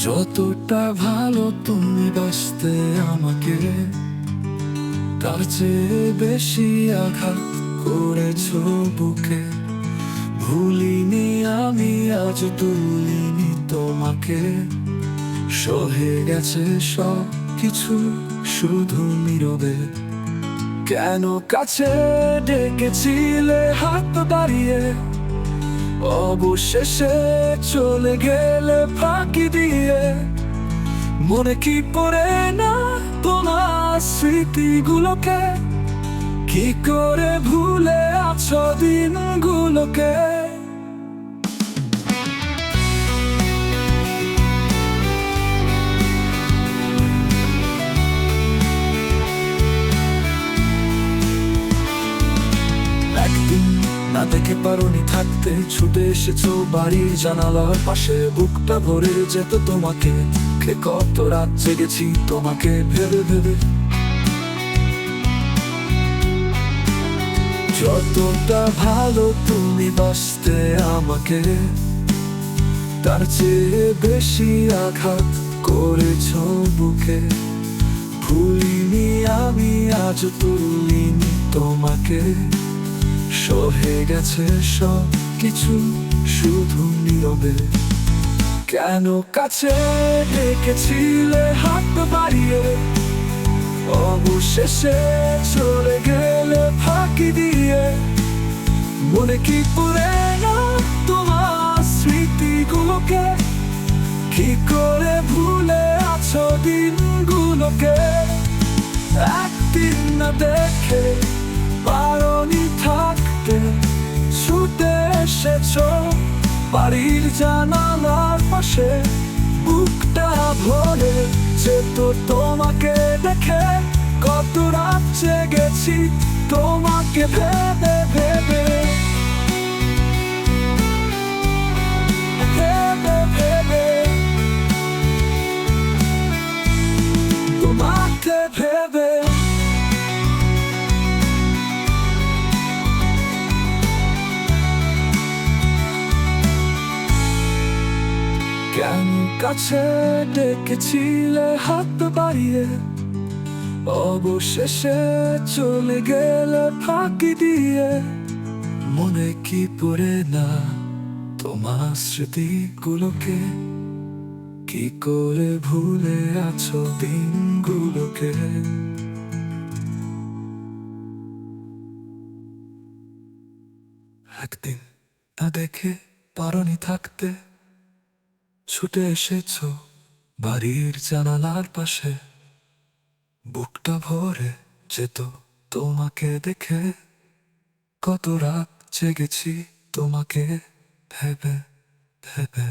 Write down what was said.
যতটা ভালো তুমি বাসতে আমাকে, তার চেয়ে বেশি আঘাত করেছো বুকে। ভুলিনি আমি, আজ তুলিনি তোমাকে। সহে গেছে সব কিছু শুধু নীরবে। কেন কাছে ডেকেছিলে হাত বাড়িয়ে, অবশেষে চলে গেলে ফাঁকি দিয়ে। মনে কি পড়ে না তোমার স্মৃতিগুলোকে? কি করে ভুলে আছো দিনগুলোকে? একদিন না দেখে পারোনি থাকতে, ছুটে এসেছো বাড়ির জানালার পাশে। বুকটা ভরে যেত তোমাকে, কত রাত জেগেছি তোমাকে ভেবে ভেবে। যতটা ভালো তুমি বাসতে আমাকে, তার চেয়ে বেশি আঘাত করেছো বুকে। ভুলিনি আমি, আজ তুলিনি তোমাকে। সহে গেছে সব কিছু শুধু নীরবে। কেন কাছে ডেকেছিলে হাত বাড়িয়ে, অবশেষে চলে গেলে ফাঁকি দিয়ে। মনে কি পড়ে না তোমার স্মৃতিগুলোকে? কি করে ভুলে আছো দিনগুলোকে? একদিন না দেখে পারোনি থাকতে, ছুটে এসেছো বাড়ির জানালার পাশে। বুকটা ভরে যেত তোমাকে দেখে, কত রাত জেগেছি তোমাকে ভেবে ভেবে। ভেবে ভেবে তোমাকে ভেবে। কেন কাছে ডেকেছিলে হাত বাড়িয়ে, অবশেষে চলে গেলে ফাঁকি দিয়ে। মনে কি পড়ে না তোমার স্মৃতিগুলোকে? কি করে ভুলে আছো দিনগুলোকে? একদিন না দেখে পারোনি থাকতে, ছুটে এসেছো বাড়ির জানালার পাশে। বুকটা ভরে যেত তোমাকে দেখে, কত রাত জেগেছি তোমাকে ভেবে ভেবে।